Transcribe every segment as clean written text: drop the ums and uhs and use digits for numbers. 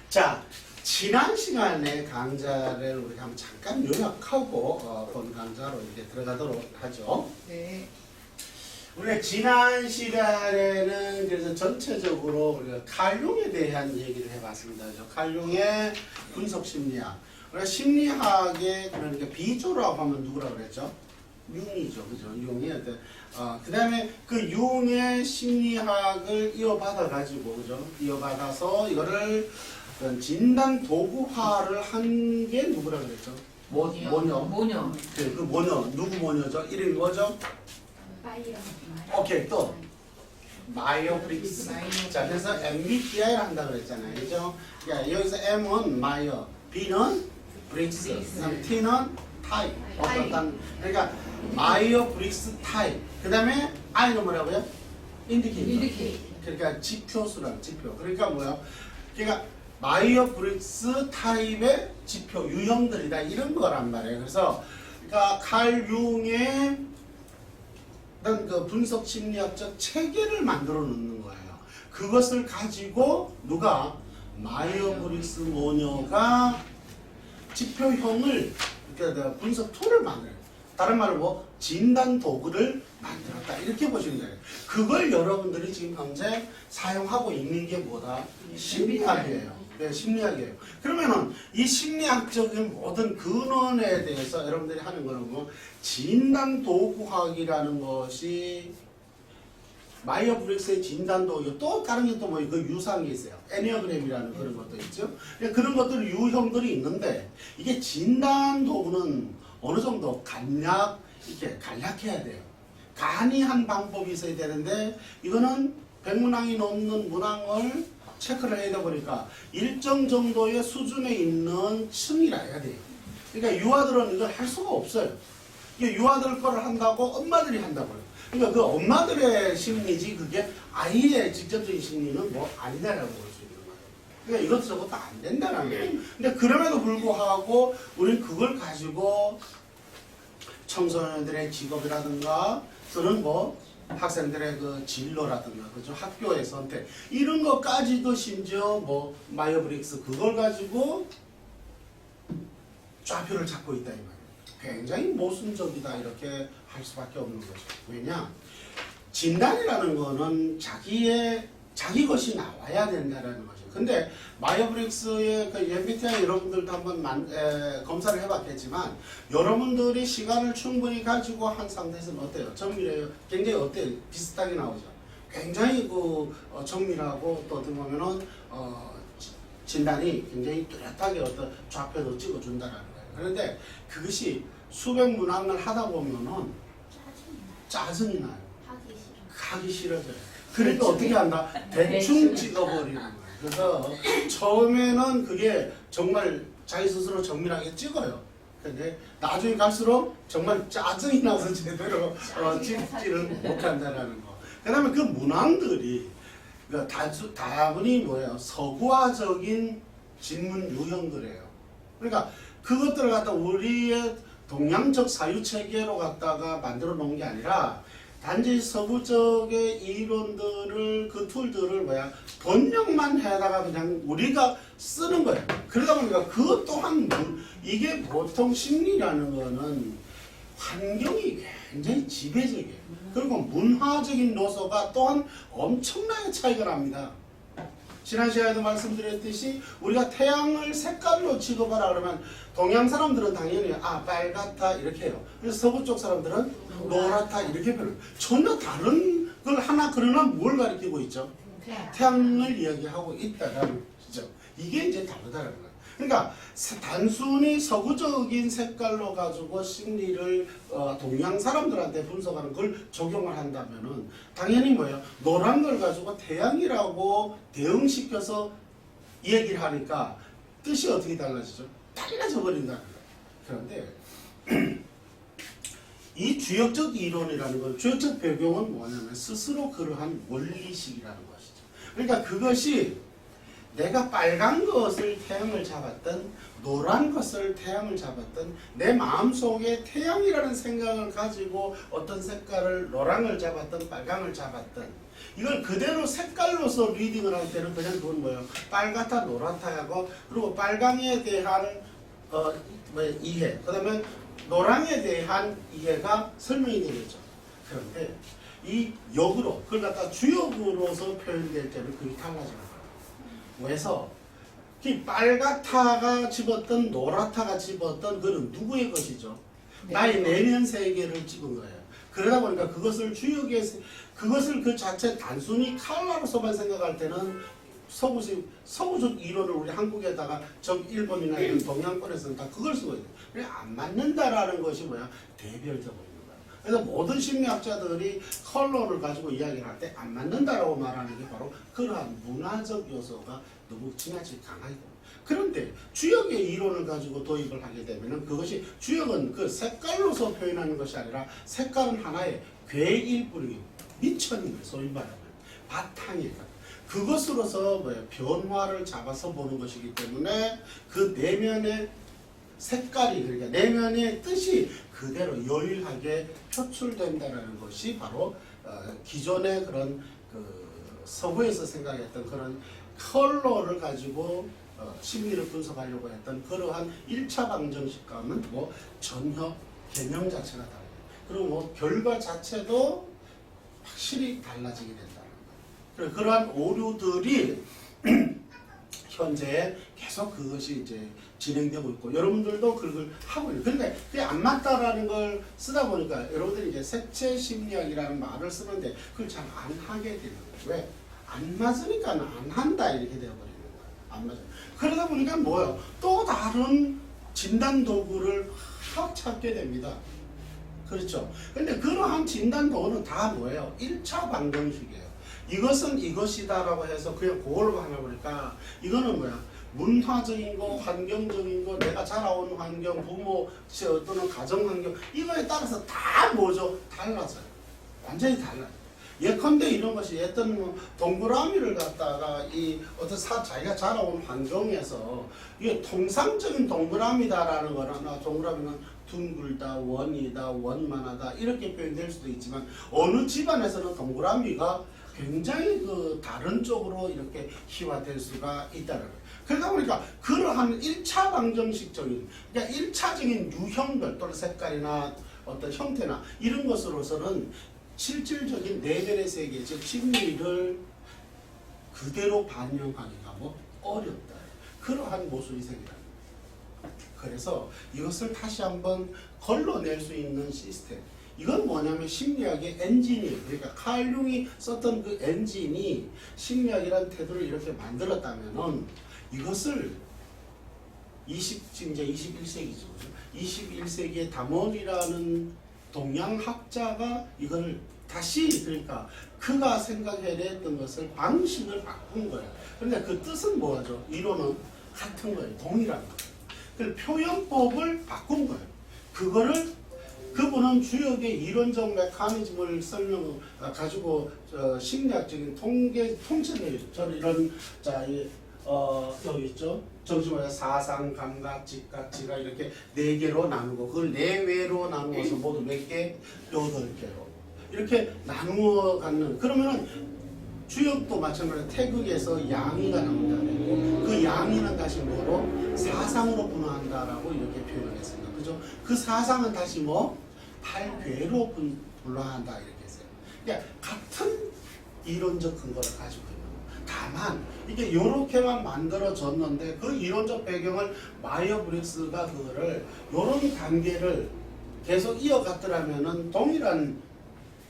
자, 지난 시간에 강좌를 우리가 한번 잠깐 요약하고 본 강좌로 이제 들어가도록 하죠. 네. 우리가 지난 시간에는 그래서 전체적으로 우리가 칼 융에 대한 얘기를 해봤습니다. 칼 융의 분석 심리학. 우리가 심리학의 그러니까 비조라고 하면 누구라고 그랬죠? 융이죠, 그죠? 융이 그 다음에 그 융의 심리학을 이어받아 가지고, 그죠? 이어받아서 이거를 진단 도구화를 한 게 누구라 그랬죠? 모녀. 그 모녀. 누구 모녀죠? 이름이 뭐죠? 오케이, 또. 마이어브릭스. 자, 그래서 MBTI를 한다 그랬잖아요. 그죠? 야, 여기서 M은 마이어, B는 브릭스, T는 타입. 그러니까 마이어브릭스 타입. 그 다음에 I는 뭐라고요? 인디케이터. 그러니까 지표수란 지표. 그러니까 뭐야? 그러니까 마이어브릭스 타입의 지표 유형들이다 이런 거란 말이에요. 그래서 그러니까 칼 융의 어떤 그 분석 심리학적 체계를 만들어 놓는 거예요. 그것을 가지고 누가 마이어브릭스 모녀가 지표형을 그러니까 분석 툴을 만들어요. 다른 말로 뭐 진단 도구를 만들었다 이렇게 보시면 돼요. 그걸 여러분들이 지금 현재 사용하고 있는 게 뭐다? 심리학이에요. 네, 심리학이에요. 그러면은 이 심리학적인 모든 근원에 대해서 여러분들이 하는 거는 뭐 진단 도구학이라는 것이 마이어브릭스의 진단 도구 또 다른 게 또 뭐 그 유사한 게 있어요. 애니어그램이라는 그런 것도 있죠. 그런 것들 유형들이 있는데 이게 진단 도구는 어느 정도 이렇게 간략해야 돼요. 간이한 방법이 있어야 되는데 이거는 100문항이 넘는 문항을 체크를 해야 보니까 일정 정도의 수준에 있는 층이라 해야 돼요. 그러니까 유아들은 이걸 할 수가 없어요. 이게 유아들 거를 한다고 엄마들이 한다고요. 그러니까 그 엄마들의 심리지 그게 아이의 직접적인 심리는 뭐 아니다라고 볼 수 있는 거예요. 그러니까 이것저것 다 안 된다는 거예요. 근데 그럼에도 불구하고 우리는 그걸 가지고 청소년들의 직업이라든가 또는 뭐 학생들의 그 진로라든가 그죠 학교의 선택 이런 것까지도 심지어 뭐 마이어브릭스 그걸 가지고 좌표를 잡고 있다 이 말이에요. 굉장히 모순적이다 이렇게 할 수밖에 없는 거죠. 왜냐 진단이라는 거는 자기 것이 나와야 된다는 거죠. 근데 마이어브릭스의 그 MBTI 여러분들도 한번 검사를 해봤겠지만 여러분들이 시간을 충분히 가지고 한 상태에서는 어때요? 정밀해요? 굉장히 어때요? 비슷하게 나오죠. 굉장히 정밀하고 또 어떻게 보면은 진단이 굉장히 뚜렷하게 어떤 좌표도 찍어준다는 거예요. 그런데 그것이 수백 문항을 하다 보면은 짜증이 나요. 하기 싫어져요. 그러니까 어떻게 한다? 대충 찍어버리는 거예요. 그래서 처음에는 그게 정말 자기 스스로 정밀하게 찍어요. 근데 나중에 갈수록 정말 짜증이 나서 제대로 찍지를 못한다는 거. 그 다음에 그 문항들이 다분히 뭐예요? 서구화적인 질문 유형들이에요. 그러니까 그것들을 갖다 우리의 동양적 사유체계로 갖다가 만들어 놓은 게 아니라 단지 서구적의 이론들을 그 툴들을 번역만 해다가 그냥 우리가 쓰는 거예요. 그러다 보니까 그것 또한 이게 보통 심리라는 거는 환경이 굉장히 지배적이에요. 그리고 문화적인 요소가 또한 엄청나게 차이가 납니다. 지난 시간에도 말씀드렸듯이 우리가 태양을 색깔로 취급하라 그러면 동양 사람들은 당연히 빨갛다 이렇게 해요. 그래서 서구 쪽 사람들은 노랗다 이렇게 표현해요. 전혀 다른 걸 하나 그러나 뭘 가리키고 있죠? 태양을 이야기하고 있다라는 거죠. 이게 이제 다르다는 거예요. 그러니까 단순히 서구적인 색깔로 가지고 심리를 동양 사람들한테 분석하는 걸 적용을 한다면은 당연히 뭐예요? 노란 걸 가지고 태양이라고 대응시켜서 얘기를 하니까 뜻이 어떻게 달라지죠? 달라져 버린다는 거예요. 그런데 이 주역적 이론이라는 건 주역적 배경은 뭐냐면 스스로 그러한 원리식이라는 것이죠. 그러니까 그것이 내가 빨간 것을 태양을 잡았던 노란 것을 태양을 잡았던 내 마음속에 태양이라는 생각을 가지고 어떤 색깔을 노랑을 잡았던 빨강을 잡았던 이걸 그대로 색깔로서 리딩을 할 때는 그냥 그건 뭐예요? 빨갛다 노랗다 하고 그리고 빨강에 대한 이해 그 다음에 노랑에 대한 이해가 설명이 되겠죠. 그런데 이 역으로 그걸 갖다 주역으로서 표현될 때는 그게 달라지는 거예요. 그래서 이 빨갛다가 집었던 노랗다가 집었던 그는 누구의 것이죠? 나의 내면 세계를 집은 거예요. 그러다 보니까 그것을 주역에 그것을 그 자체 단순히 컬러로서만 생각할 때는 서구적 이론을 우리 한국에다가 일본이나 이런 동양권에서는 다 그걸 쓰고 있어요. 그래 안 맞는다라는 것이 뭐야? 대별져 버리는 거야. 그래서 모든 심리학자들이 컬러를 가지고 이야기를 할 때 안 맞는다라고 말하는 게 바로 그러한 문화적 요소가 너무 지나치게 강하고. 그런데 주역의 이론을 가지고 도입을 하게 되면은 그것이 주역은 그 색깔로서 표현하는 것이 아니라 색깔은 하나의 괴일 뿐이고 미천인 거예요. 소위 말하면 바탕이에요. 그것으로서 뭐예요? 변화를 잡아서 보는 것이기 때문에 그 내면의 색깔이 그러니까 내면의 뜻이 그대로 여일하게 표출된다는 것이 바로 기존의 그런 그 서구에서 생각했던 그런 컬러를 가지고 심리를 분석하려고 했던 그러한 1차 방정식과는 뭐 전혀 개념 자체가 달라요. 그리고 뭐 결과 자체도 확실히 달라지게 된다는 거예요. 그러한 오류들이 현재 계속 그것이 이제 진행되고 있고 여러분들도 그걸 하고 있는. 그런데 그게 안 맞다라는 걸 쓰다 보니까 여러분들이 이제 색채 심리학이라는 말을 쓰는데 그걸 잘 안 하게 되는 거예요. 왜? 안 맞으니까 안 한다 이렇게 되어버리는 거예요. 안 맞아요. 그러다 보니까 뭐예요? 또 다른 진단 도구를 찾게 됩니다. 그렇죠. 근데 그러한 진단 도구는 다 뭐예요? 1차 방정식이에요. 이것은 이것이다라고 해서 그냥 그걸로 하나 보니까 이거는 뭐야? 문화적인 거, 환경적인 거, 내가 자라온 환경, 부모 또는 가정 환경 이거에 따라서 다 뭐죠? 달라져요. 완전히 달라요. 예컨대 이런 것이 어떤 뭐 동그라미를 갖다가 이 어떤 자기가 자라온 환경에서 이게 통상적인 동그라미다라는 거나 동그라미는 둥글다, 원이다, 원만하다 이렇게 표현될 수도 있지만 어느 집안에서는 동그라미가 굉장히 그 다른 쪽으로 이렇게 희화될 수가 있다는 거예요. 그러다 보니까 그러한 1차 방정식적인 그러니까 1차적인 유형별 또는 색깔이나 어떤 형태나 이런 것으로서는 실질적인 내면의 세계, 즉 심리를 그대로 반영하기가 뭐 어렵다. 그러한 모습이 생긴다. 그래서 이것을 다시 한번 걸러낼 수 있는 시스템. 이건 뭐냐면 심리학의 엔진이에요. 그러니까 칼 융이 썼던 그 엔진이 심리학이라는 태도를 이렇게 만들었다면은 이것을 지금 이제 21세기죠. 21세기의 담원이라는 동양학자가 이걸 다시 그러니까 그가 생각해냈던 것을 방식을 바꾼 거예요. 그런데 그 뜻은 뭐죠? 이론은 같은 거예요. 동일한 거예요. 그 표현법을 바꾼 거예요. 그거를 그분은 주역의 이론적 메커니즘을 가지고 심리학적인 통째를 저는 이런 여기 있죠. 정신마다 사상, 감각, 직각, 지각 이렇게 4개로 나누고 그걸 내외로 나누어서 모두 몇 개? 8개로 이렇게 나누어 갖는 그러면은 주역도 마찬가지로 태극에서 양이가 나온다고 그 양이는 다시 뭐로? 사상으로 분화한다라고 이렇게 표현을 했습니다. 그죠? 그 사상은 다시 뭐? 8괴로 분화한다 이렇게 했어요. 그러니까 같은 이론적 근거를 가지고 있는 거예요. 다만 이게 이렇게만 만들어졌는데 그 이론적 배경을 마이어 브릭스가 그거를 이런 단계를 계속 이어갔더라면은 동일한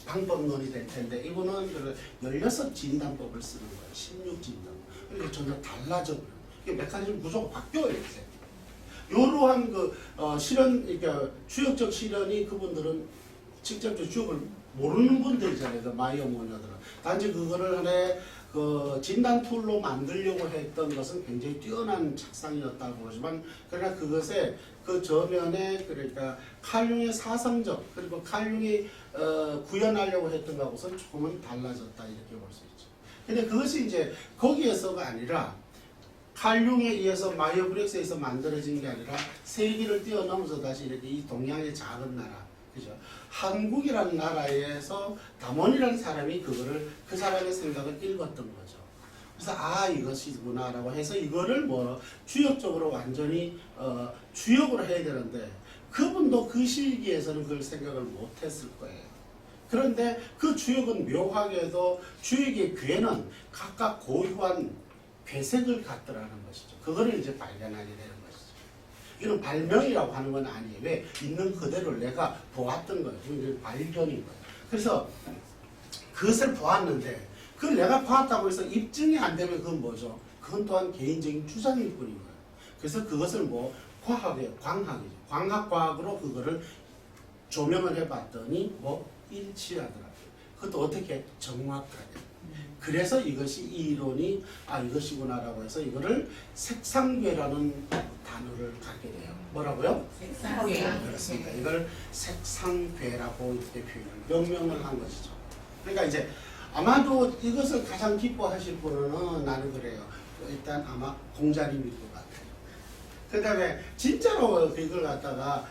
방법론이 될 텐데 이거는 16진단법을 쓰는 거예요. 16진단. 이게 전혀 달라져 버려요. 이게 메커니즘 구조가 바뀌어요. 이제. 이러한 실현, 그러니까 주역적 실현이 그분들은 직접적 주역을 모르는 분들이잖아요. 그 마이어 모녀들은. 단지 그거를 하나의 진단 툴로 만들려고 했던 것은 굉장히 뛰어난 착상이었다고 보지만 그러나 그것에 그 저면에 그러니까 칼 융의 사상적 그리고 칼 융이 구현하려고 했던 것은 조금은 달라졌다 이렇게 볼 수 있죠. 근데 그것이 이제 거기에서가 아니라 칼륨에 의해서 마이오브렉스에서 만들어진 게 아니라 세기를 뛰어넘어서 다시 이렇게 이 동양의 작은 나라, 그죠? 한국이라는 나라에서 담원이라는 사람이 그거를 그 사람의 생각을 읽었던 거죠. 그래서 아 이것이구나라고 해서 이거를 뭐 주역적으로 완전히 주역으로 해야 되는데 그분도 그 시기에서는 그걸 생각을 못했을 거예요. 그런데 그 주역은 묘하게도 주역의 괴는 각각 고유한 괴색을 갖더라는 것이죠. 그거를 이제 발견하게 되는 것이죠. 이건 발명이라고 하는 건 아니에요. 왜? 있는 그대로를 내가 보았던 거예요. 이건 발견인 거예요. 그래서 그것을 보았는데 그걸 내가 보았다고 해서 입증이 안 되면 그건 뭐죠? 그건 또한 개인적인 주장일 뿐인 거예요. 그래서 그것을 뭐 과학이에요. 광학이죠. 광학과학으로 그거를 조명을 해봤더니 뭐 일치하더라고요. 그것도 어떻게? 정확하게. 그래서 이것이 이 이론이 아 이것이구나라고 해서 이거를 색상괴라는 단어를 갖게 돼요. 뭐라고요? 색상괴. 그렇습니다. 이걸 색상괴라고 이렇게 명명을 한 것이죠. 그러니까 이제 아마도 이것을 가장 기뻐하실 분은 나는 그래요. 일단 아마 공자님일 것 같아요. 그 다음에 진짜로 이걸 갖다가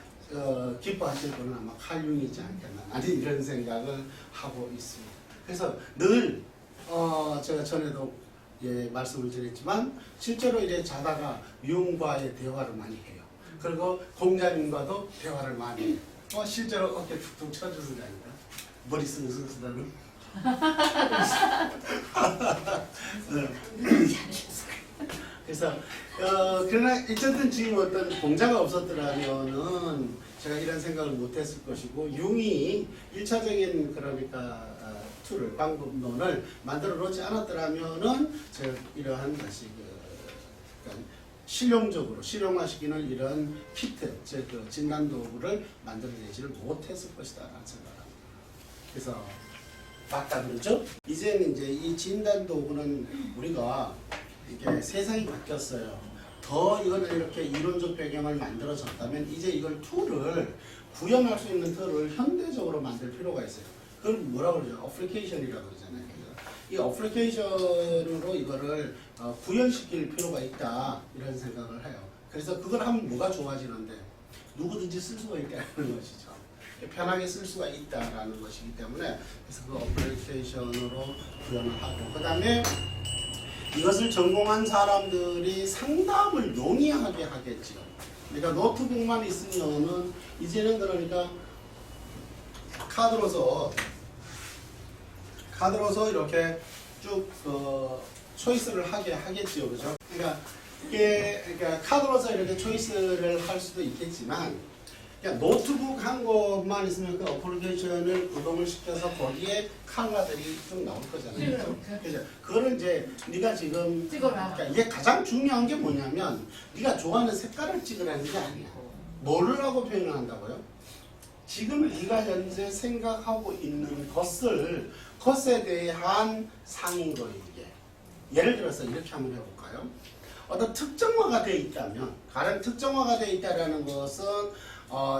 기뻐하실 분은 아마 칼융이지 않겠나. 나는 이런 생각을 하고 있습니다. 그래서 늘 제가 전에도 예, 말씀을 드렸지만 실제로 이제 자다가 융과의 대화를 많이 해요. 그리고 공자님과도 대화를 많이 해요. 실제로 어깨 툭툭 쳐주는다니까. 머리 쓰는 그래서 그러나 어쨌든 지금 어떤 공자가 없었더라면은 제가 이런 생각을 못했을 것이고 융이 1차적인 그러니까 툴을 방법론을 만들어 놓지 않았더라면은 제가 이러한 다시 실용적으로 실용화시키는 이런 키트 즉 진단 도구를 만들어내지를 못했을 것이다라는 생각을 합니다. 그래서 맞다 그러죠? 이제는 이제 이 진단 도구는 우리가 이게 세상이 바뀌었어요. 더 이거를 이렇게 이론적 배경을 만들어졌다면 이제 이걸 툴을 구현할 수 있는 툴을 현대적으로 만들 필요가 있어요. 그걸 뭐라고 그러죠? 어플리케이션이라고 그러잖아요. 이 어플리케이션으로 이거를 구현시킬 필요가 있다 이런 생각을 해요. 그래서 그걸 하면 뭐가 좋아지는데 누구든지 쓸 수가 있다는 것이죠. 편하게 쓸 수가 있다라는 것이기 때문에 그래서 그 어플리케이션으로 구현을 하고 그 다음에 이것을 전공한 사람들이 상담을 용이하게 하겠죠. 그러니까 노트북만 있으면은 이제는 그러니까 카드로서 이렇게 쭉 초이스를 하게 하겠지요, 그죠? 그러니까 카드로서 이렇게 초이스를 할 수도 있겠지만, 그러니까 노트북 한 곳만 있으면 그 어플리케이션을 구동을 시켜서 거기에 컬러들이 쭉 나올 거잖아요. 그죠? 그거를 이제 네가 지금 찍어라. 그러니까 이게 가장 중요한 게 뭐냐면 네가 좋아하는 색깔을 찍으라는 게 아니야. 뭐를 하고 표현을 한다고요? 지금 네가 현재 생각하고 있는 것에 대한 상인 거예요, 이게. 예를 들어서 이렇게 한번 해볼까요? 어떤 특정화가 되어 있다면, 가령 특정화가 되어 있다는 것은,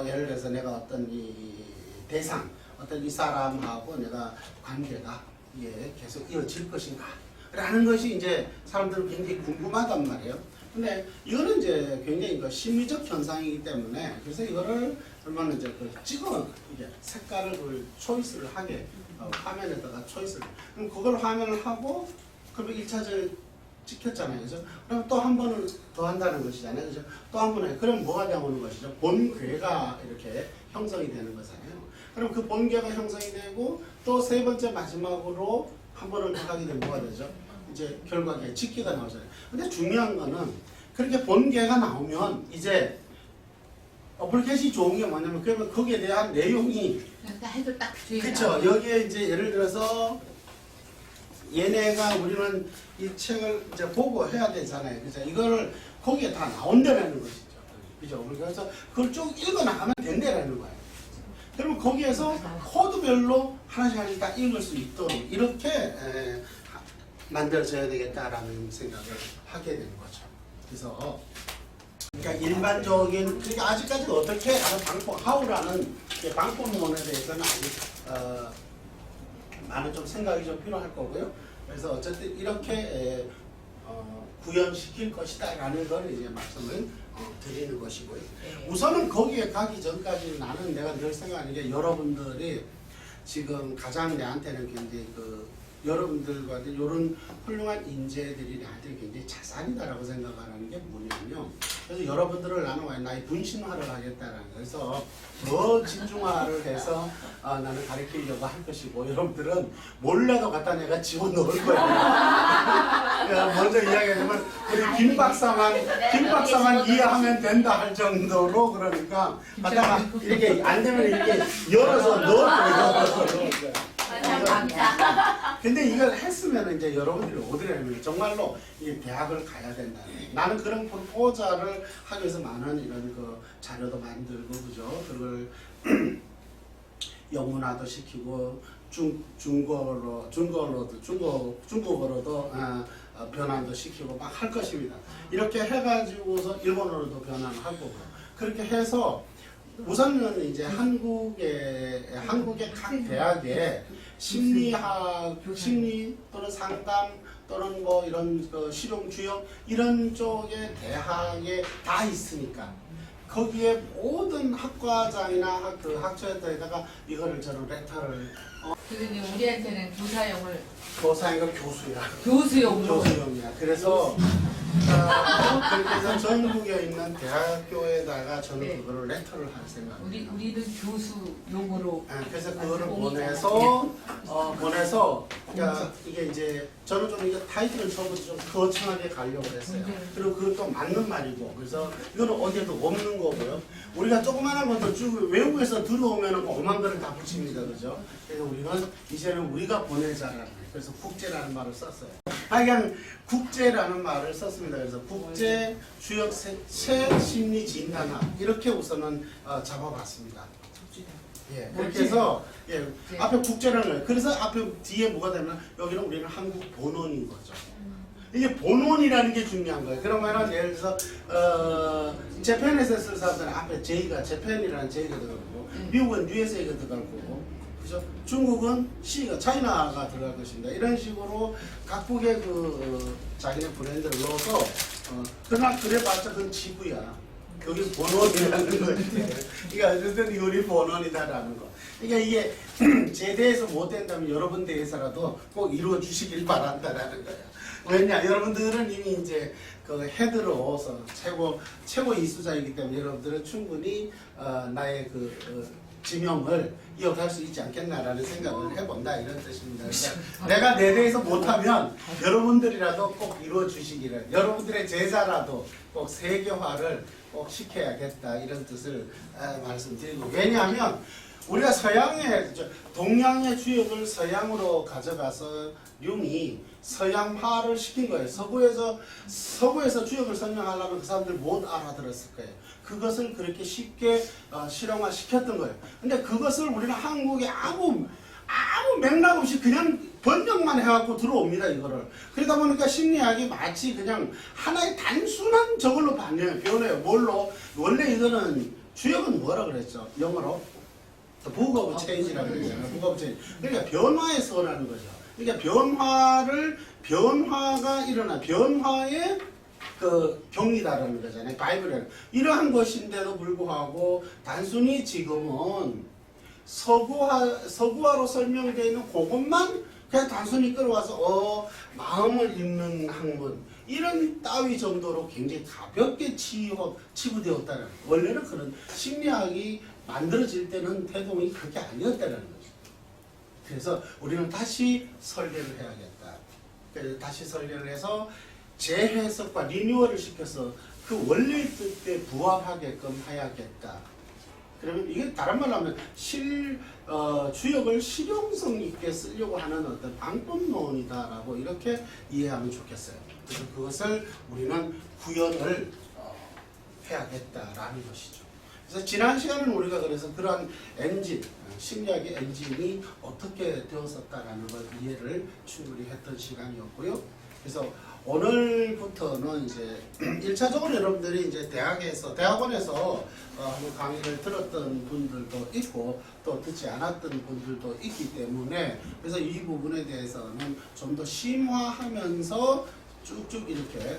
예를 들어서 내가 어떤 이 대상, 어떤 이 사람하고 내가 관계가 이게 계속 이어질 것인가? 라는 것이 이제 사람들은 굉장히 궁금하단 말이에요. 근데 이거는 이제 굉장히 심리적 현상이기 때문에 그래서 이거를 그러면 이제 찍어 이게 색깔을 초이스를 하게 화면에다가 초이스를 그럼 그걸 화면을 하고 그러면 1차적으로 찍혔잖아요, 그죠? 그럼 또 한 번을 더 한다는 것이잖아요, 그죠? 또 한 번 해. 그럼 뭐가 되는 것이죠? 본괴가 이렇게 형성이 되는 거잖아요. 그럼 그 본괴가 형성이 되고 또 세 번째 마지막으로 한 번을 더 하게 되면 뭐가 되죠? 이제 결과에 직기가 나오잖아요. 근데 중요한 거는 그렇게 본계가 나오면 이제 어플리케이션이 좋은 게 뭐냐면 그러면 거기에 대한 내용이 해도 딱 그렇죠. 여기에 이제 예를 들어서 얘네가 우리는 이 책을 이제 보고 해야 되잖아요. 그죠? 이거를 거기에 다 나온다는 것이죠. 그죠? 그래서 그걸 쭉 읽어 나가면 된다라는 거예요. 그러면 거기에서 코드별로 하나씩 다 읽을 수 있도록 이렇게 만들어져야 되겠다라는 생각을 하게 되는 거죠. 그래서 그러니까 일반적인 그러니까 아직까지도 어떻게 하는 방법 하우라는 방법론에 대해서는 아직 많은 좀 생각이 좀 필요할 거고요. 그래서 어쨌든 이렇게 구현시킬 것이다라는 걸 이제 말씀을 드리는 것이고요. 네. 우선은 거기에 가기 전까지 나는 내가 늘 생각하는 게 여러분들이 지금 가장 내한테는 굉장히 여러분들과 이런 훌륭한 인재들이 나한테 굉장히 자산이다라고 생각하는 게 뭐냐면요. 그래서 여러분들을 나는 나의 분신화를 하겠다라는 거예요. 그래서 더 집중화를 해서 나는 가르치려고 할 것이고 여러분들은 몰래도 갖다 내가 집어넣을 거예요. 먼저 이야기하자면 우리 김 박사만 이해하면 된다 할 정도로 그러니까 갖다가 이렇게 안 되면 이렇게 열어서 넣을 거예요. 근데 이걸 했으면 이제 여러분들이 어디라면 정말로 이 대학을 가야 된다. 나는 그런 프로포자를 하기 위해서 많은 이런 자료도 만들고 그죠? 그걸 영문화도 시키고 중국어로도 변환도 시키고 막 할 것입니다. 이렇게 해가지고서 일본어로도 변환할 거고 그렇게 해서 우선은 이제 한국의 각 대학에 심리 또는 상담 또는 뭐 이런 실용 주역 이런 쪽의 대학에 다 있으니까 거기에 모든 학과장이나 학처에다가 이거를 저는 레터를 근데 우리한테는 교사인가 교수야. 교수용이야. 그래서 그렇게 해서 전국에 있는 대학교에다가 저는 네. 그거를 레터를 할 생각입니다. 우리는 교수용으로. 그래서 그거를 보내서 그러니까 이게 이제 저는 좀 이제 타이틀을 처음부터 좀 거창하게 가려고 했어요. 그리고 그것도 맞는 말이고 그래서 이거는 어디에도 없는 거고요. 우리가 조그마한 것도 쭉 외국에서 들어오면은 오만 거를 다 붙입니다, 그죠? 그래서 우리는 이제는 우리가 보내자라는 그래서 국제라는 말을 썼어요. 그냥 국제라는 말을 썼습니다. 그래서 국제 주역 새 심리 진단학 이렇게 우선은 잡아봤습니다. 예, 그렇게 해서 앞에 국제라는 거예요. 그래서 앞에 뒤에 뭐가 되면 여기는 우리는 한국 본원인 거죠. 이게 본원이라는 게 중요한 거예요. 그러면은 예를 들어서 재팬에서 쓸 사람들은 앞에 J가 재팬이라는 J가 들어가고 미국은 USA가 들어갈 거고 그죠? 중국은 C가 차이나가 들어갈 것입니다. 이런 식으로 각국의 자기네 브랜드를 넣어서 그러나 그래봤자 그건 지구야. 여기 본원이라는 거지. 그러니까 어쨌든 우리 본원이다라는 거. 그러니까 이게 제 대에서 못 된다면 여러분 대에서라도 꼭 이루어 주시길 바란다라는 거예요. 왜냐? 여러분들은 이미 이제 헤드로서 최고 이수자이기 때문에 여러분들은 충분히 나의 지명을 이어갈 수 있지 않겠나라는 생각을 해본다 이런 뜻입니다. 그러니까 내가 내 대에서 못하면 여러분들이라도 꼭 이루어 주시기를 여러분들의 제자라도 꼭 세계화를 꼭 시켜야겠다 이런 뜻을 말씀드리고 왜냐하면 우리가 동양의 주역을 서양으로 가져가서 융이 서양화를 시킨 거예요. 서구에서 주역을 설명하려면 그 사람들 못 알아들었을 거예요. 그것을 그렇게 쉽게 실용화 시켰던 거예요. 근데 그것을 우리는 한국에 아무 맥락 없이 그냥 번역만 해갖고 들어옵니다, 이거를. 그러다 보니까 심리학이 마치 그냥 하나의 단순한 저걸로 변해요. 뭘로? 원래 이거는 주역은 뭐라 그랬죠? 영어로? book of change라고 그러잖아요. book of change. 그러니까 변화의 서라는 거죠. 그러니까 변화가 일어나, 변화의 경이다라는 거잖아요. 바이블은. 이러한 것인데도 불구하고 단순히 지금은 서구화로 설명되어 있는 그것만 그냥 단순히 끌어와서 마음을 읽는 학문 이런 따위 정도로 굉장히 가볍게 치부되었다는 거예요. 원래는 그런 심리학이 만들어질 때는 태동이 그렇게 아니었다는 거죠. 그래서 우리는 다시 설계를 해야겠다. 그래서 다시 설계를 해서 재해석과 리뉴얼을 시켜서 그 원래의 뜻에 부합하게끔 해야겠다. 그러면 이게 다른 말로 하면 주역을 실용성 있게 쓰려고 하는 어떤 방법론이다라고 이렇게 이해하면 좋겠어요. 그래서 그것을 우리는 구현을 해야겠다라는 것이죠. 그래서 지난 시간은 우리가 그래서 그러한 엔진, 심리학의 엔진이 어떻게 되었었다라는 걸 이해를 충분히 했던 시간이었고요. 그래서 오늘부터는 이제 1차적으로 여러분들이 이제 대학원에서 한번 강의를 들었던 분들도 있고 또 듣지 않았던 분들도 있기 때문에 그래서 이 부분에 대해서는 좀 더 심화하면서 쭉쭉 이렇게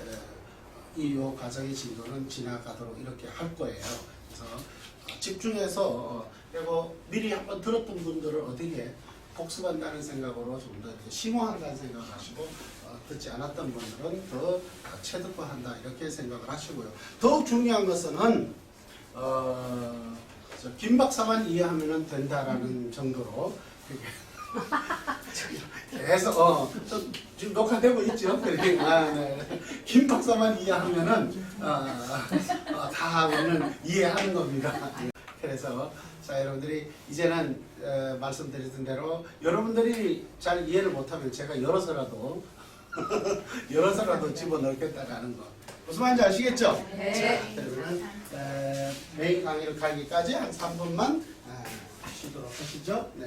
이요 과정의 진도는 지나가도록 이렇게 할 거예요. 그래서 집중해서 그리고 미리 한번 들었던 분들을 어떻게 복습한다는 생각으로 좀 더 심호한다는 생각을 하시고 듣지 않았던 분들은 더 체득화한다 이렇게 생각을 하시고요. 더욱 중요한 것은 김 박사만 이해하면 된다라는 정도로 계속 지금 녹화되고 있죠. 네. 김 박사만 이해하면은 다 우리는 이해하는 겁니다. 그래서 자 여러분들이 이제는 말씀드렸던 대로 여러분들이 잘 이해를 못하면 제가 열어서라도 집어넣겠다라는 거 무슨 말인지 아시겠죠? 네. 자, 그러면 메인 강의를 가기까지 한 3분만 쉬도록 하시죠. 네.